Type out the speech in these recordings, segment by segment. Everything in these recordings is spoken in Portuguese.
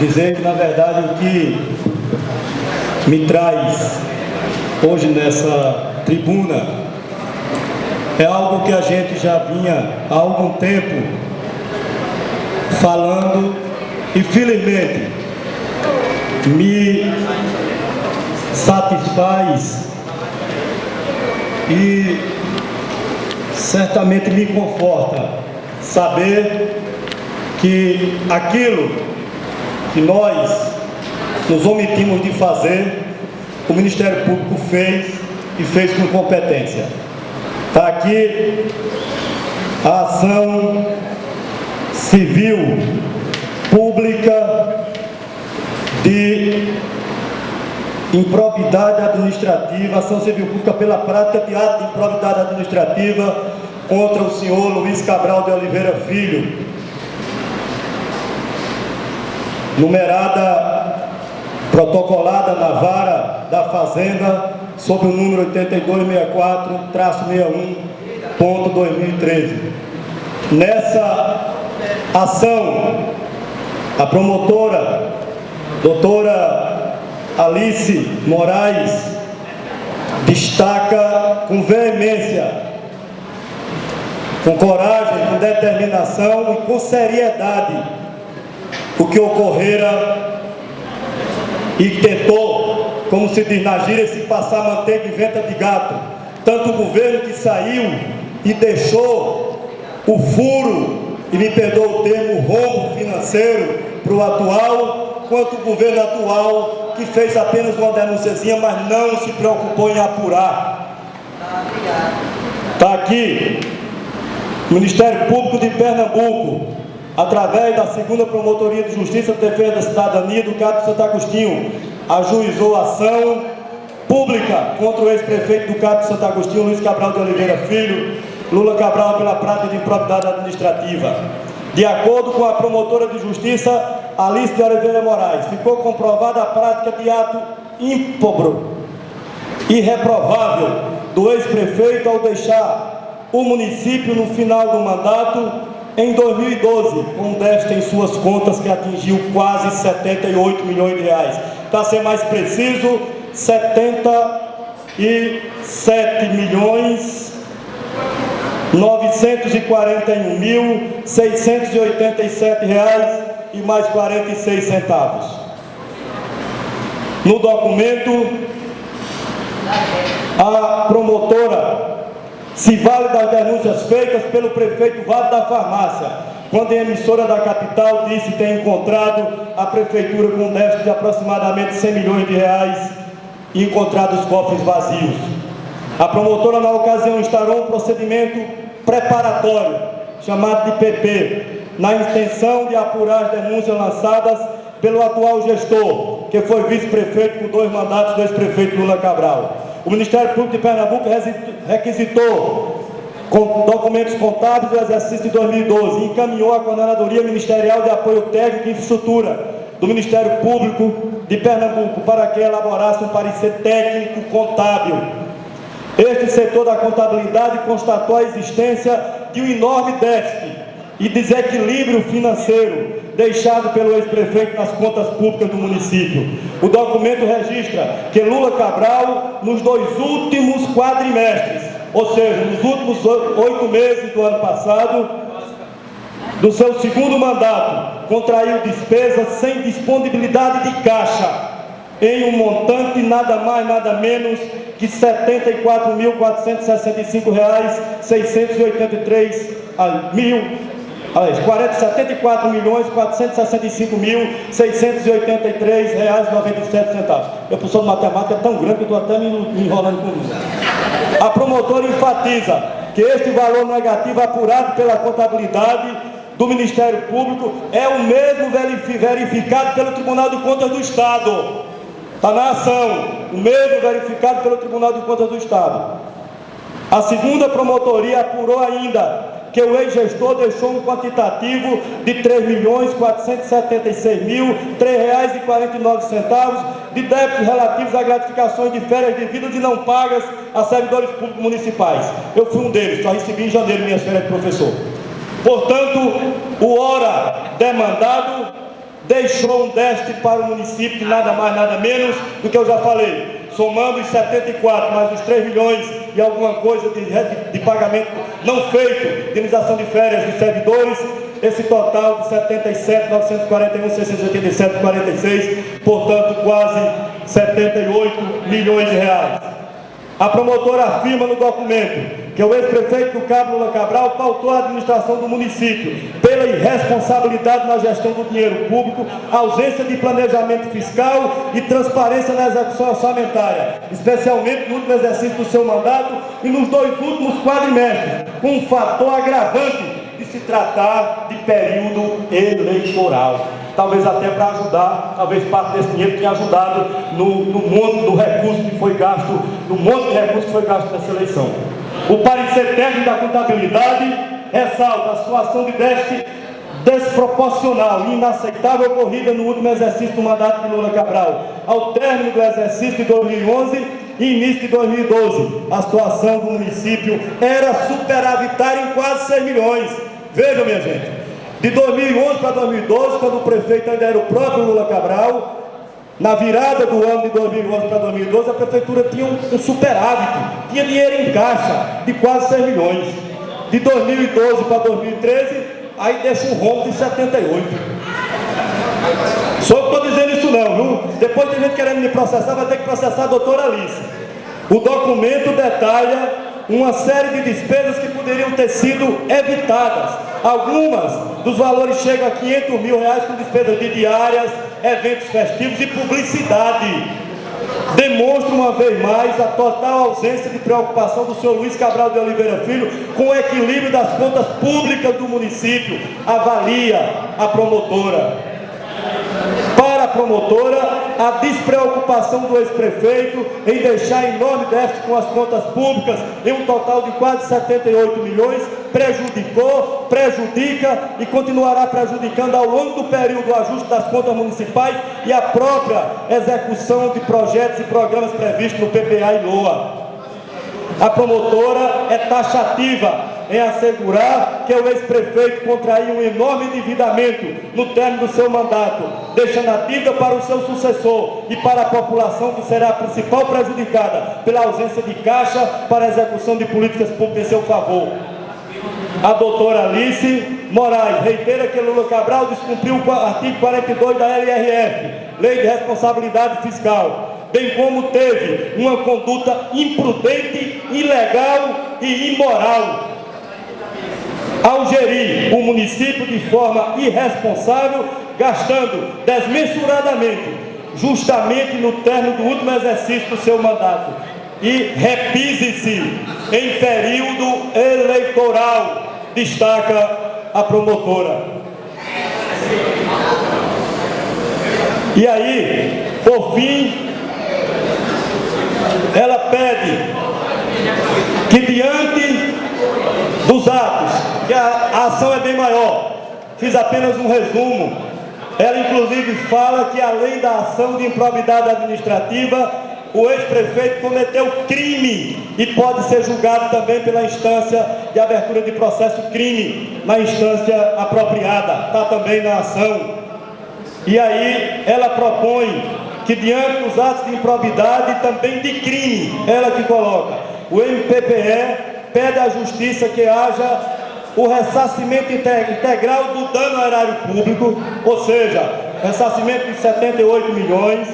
dizer que, na verdade, o que me traz hoje nessa tribuna é algo que a gente já vinha há algum tempo falando e, felizmente, me satisfaz e certamente me conforta saber que aquilo que nós nos omitimos de fazer, o Ministério Público fez e fez com competência. Está aqui a ação civil pública de improbidade administrativa, ação civil pública pela prática de ato de improbidade administrativa contra o senhor Luiz Cabral de Oliveira Filho, numerada, protocolada na vara da Fazenda, sob o número 8264-61.2013. Nessa ação, a promotora, doutora Alice Moraes, destaca com veemência, com coragem, com determinação e com seriedade o que ocorrera e tentou, como se diz na gíria, se passar manteiga em venta de gato. Tanto o governo que saiu e deixou o furo, e me perdoa o termo, rombo financeiro para o atual, quanto o governo atual que fez apenas uma denúnciazinha, mas não se preocupou em apurar. Está aqui o Ministério Público de Pernambuco, através da 2ª Promotoria de Justiça de Defesa da Cidadania do CAP de Santo Agostinho, ajuizou ação pública contra o ex-prefeito do CAP de Santo Agostinho, Luiz Cabral de Oliveira Filho, Lula Cabral, pela prática de improbidade administrativa. De acordo com a promotora de justiça, Alice de Oliveira Moraes, ficou comprovada a prática de ato ímprobo e reprovável do ex-prefeito ao deixar o município no final do mandato em 2012, com um déficit em suas contas que atingiu quase 78 milhões de reais. Para ser mais preciso, 77.941.687 reais e mais 46 centavos. No documento, a promotora se vale das denúncias feitas pelo prefeito Vale da Farmácia, quando em emissora da capital disse ter encontrado a prefeitura com um déficit de aproximadamente 100 milhões de reais e encontrado os cofres vazios. A promotora, na ocasião, instaurou um procedimento preparatório, chamado de PP, na intenção de apurar as denúncias lançadas pelo atual gestor, que foi vice-prefeito por 2 mandatos do ex-prefeito Lula Cabral. O Ministério Público de Pernambuco requisitou com documentos contábeis do exercício de 2012 e encaminhou à Coordenadoria Ministerial de Apoio Técnico e Infraestrutura do Ministério Público de Pernambuco para que elaborasse um parecer técnico contábil. Este setor da contabilidade constatou a existência de um enorme déficit e desequilíbrio financeiro deixado pelo ex-prefeito nas contas públicas do município. O documento registra que Lula Cabral, nos 2 últimos quadrimestres, ou seja, nos últimos 8 meses do ano passado, do seu 2º mandato, contraiu despesas sem disponibilidade de caixa, em um montante nada mais, nada menos que R$ 74.465,683 R$44.465.683,97. Meu professor de matemática é tão grande que eu estou até me enrolando com isso. A promotora enfatiza que este valor negativo apurado pela contabilidade do Ministério Público é o mesmo verificado pelo Tribunal de Contas do Estado. Está na ação, o mesmo verificado pelo Tribunal de Contas do Estado. A 2ª Promotoria apurou ainda que o ex-gestor deixou um quantitativo de R$ 3.476.003,49 de débitos relativos a gratificações de férias devidas e não pagas a servidores públicos municipais. Eu fui um deles, só recebi em janeiro minhas férias de professor. Portanto, o ora demandado deixou um déficit para o município de nada mais, nada menos do que eu já falei. Somando os 74 mais os 3 milhões e alguma coisa de pagamento não feito, de indenização de férias de servidores, esse total de 77.941.687,46, portanto quase 78 milhões de reais. A promotora afirma no documento que o ex-prefeito do Cabo Lula Cabral pautou a administração do município pela irresponsabilidade na gestão do dinheiro público, ausência de planejamento fiscal e transparência na execução orçamentária, especialmente no último exercício do seu mandato e nos 2 últimos quadrimestres, com um fator agravante de se tratar de período eleitoral. Talvez até para ajudar, talvez parte desse dinheiro tenha ajudado no monte do recurso que foi gasto, no monte de recursos que foi gasto nessa eleição. O parecer técnico da contabilidade ressalta a situação de déficit desproporcional e inaceitável ocorrida no último exercício do mandato de Lula Cabral, ao término do exercício de 2011 e início de 2012. A situação do município era superavitária em quase 6 milhões. Vejam, minha gente, de 2011 para 2012, quando o prefeito ainda era o próprio Lula Cabral, na virada do ano de 2011 para 2012, a prefeitura tinha um superávit, tinha dinheiro em caixa de quase 6 milhões. De 2012 para 2013, aí deixa um rombo de 78. Só estou dizendo isso não, viu? Depois tem gente querendo me processar, vai ter que processar a doutora Alice. O documento detalha uma série de despesas que poderiam ter sido evitadas. Algumas dos valores chegam a 500 mil reais com despesas de diárias, eventos festivos e publicidade. Demonstra uma vez mais a total ausência de preocupação do senhor Luiz Cabral de Oliveira Filho com o equilíbrio das contas públicas do município, avalia a promotora. Para a promotora, a despreocupação do ex-prefeito em deixar enorme déficit com as contas públicas em um total de quase 78 milhões prejudicou, prejudica e continuará prejudicando ao longo do período o ajuste das contas municipais e a própria execução de projetos e programas previstos no PPA e LOA. A promotora é taxativa em assegurar que o ex-prefeito contraiu um enorme endividamento no término do seu mandato, deixando a dívida para o seu sucessor e para a população, que será a principal prejudicada pela ausência de caixa para a execução de políticas públicas em seu favor. A doutora Alice Moraes reitera que Lula Cabral descumpriu o artigo 42 da LRF, Lei de Responsabilidade Fiscal, bem como teve uma conduta imprudente, ilegal e imoral ao gerir o município de forma irresponsável, gastando desmensuradamente, justamente no término do último exercício do seu mandato, e repise-se em período eleitoral, destaca a promotora. E aí, por fim, ela pede que diante dos atos, que a ação é bem maior, fiz apenas um resumo, ela inclusive fala que além da ação de improbidade administrativa, o ex-prefeito cometeu crime e pode ser julgado também pela instância de abertura de processo crime, na instância apropriada, está também na ação. E aí ela propõe que diante dos atos de improbidade e também de crime, ela que coloca, o MPPE pede à Justiça que haja o ressarcimento integral do dano ao erário público, ou seja, ressarcimento de 78 milhões,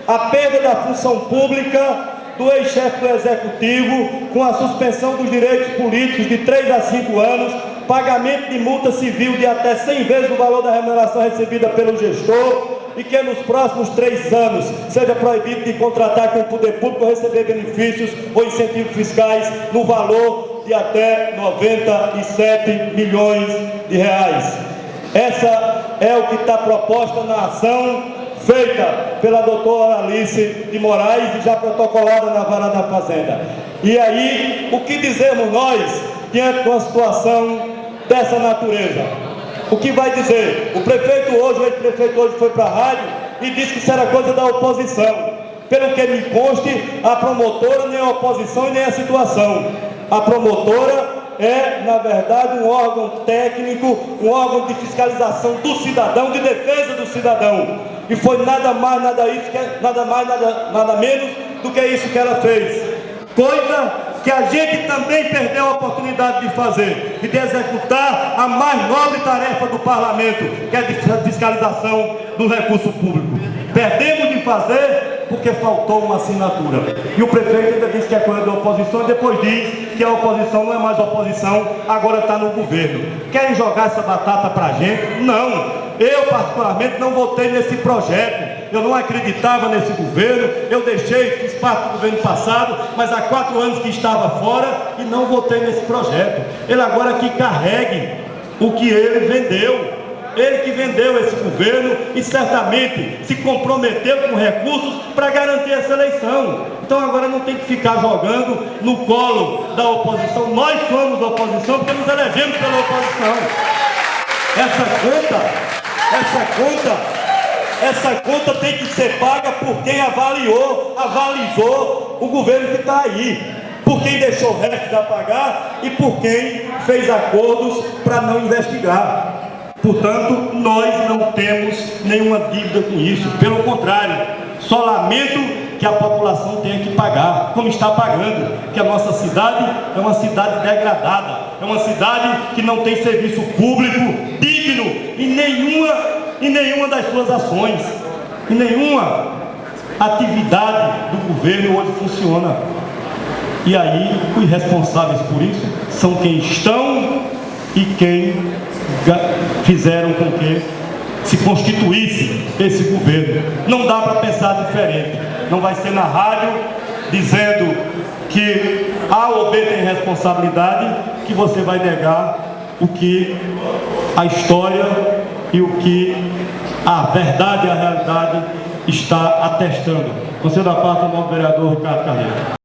a perda da função pública do ex-chefe do Executivo, com a suspensão dos direitos políticos de 3 a 5 anos, pagamento de multa civil de até 100 vezes o valor da remuneração recebida pelo gestor, e que nos próximos 3 anos seja proibido de contratar com o poder público ou receber benefícios ou incentivos fiscais no valor de até 97 milhões de reais. Essa é o que está proposta na ação feita pela doutora Alice de Moraes e já protocolada na Vara da Fazenda. E aí, o que dizemos nós diante de uma situação dessa natureza? O que vai dizer? O prefeito hoje, o ex-prefeito hoje foi para a rádio e disse que isso era coisa da oposição. Pelo que me conste, a promotora nem a oposição e nem a situação. A promotora é, na verdade, um órgão técnico, um órgão de fiscalização do cidadão, de defesa do cidadão. E foi nada mais, nada menos do que isso que ela fez. Coisa que a gente também perdeu a oportunidade de fazer e de executar a mais nobre tarefa do parlamento, que é de fiscalização do recurso público. Perdemos de fazer porque faltou uma assinatura. E o prefeito ainda disse que é coisa da oposição e depois diz que a oposição não é mais oposição, agora está no governo. Querem jogar essa batata para a gente? Não. Eu, particularmente, não votei nesse projeto. Eu não acreditava nesse governo. Eu fiz parte do governo passado, mas há 4 anos que estava fora e não votei nesse projeto. Ele agora que carregue o que ele vendeu. Ele que vendeu esse governo e certamente se comprometeu com recursos para garantir essa eleição. Então agora não tem que ficar jogando no colo da oposição. Nós somos oposição porque nos elegemos pela oposição. Essa conta tem que ser paga por quem avalizou o governo que está aí, por quem deixou o resto a pagar e por quem fez acordos para não investigar. Portanto, nós não temos nenhuma dívida com isso, pelo contrário, só lamento que a população tenha que pagar, como está pagando, que a nossa cidade é uma cidade degradada, é uma cidade que não tem serviço público digno em nenhuma das suas ações, em nenhuma atividade do governo hoje funciona. E aí, os responsáveis por isso são quem estão e quem fizeram com que se constituísse esse governo. Não dá para pensar diferente. Não vai ser na rádio dizendo que A ou B tem responsabilidade que você vai negar o que a história e o que a verdade e a realidade está atestando. Conselho da Paz, o novo vereador Ricardo Carneiro.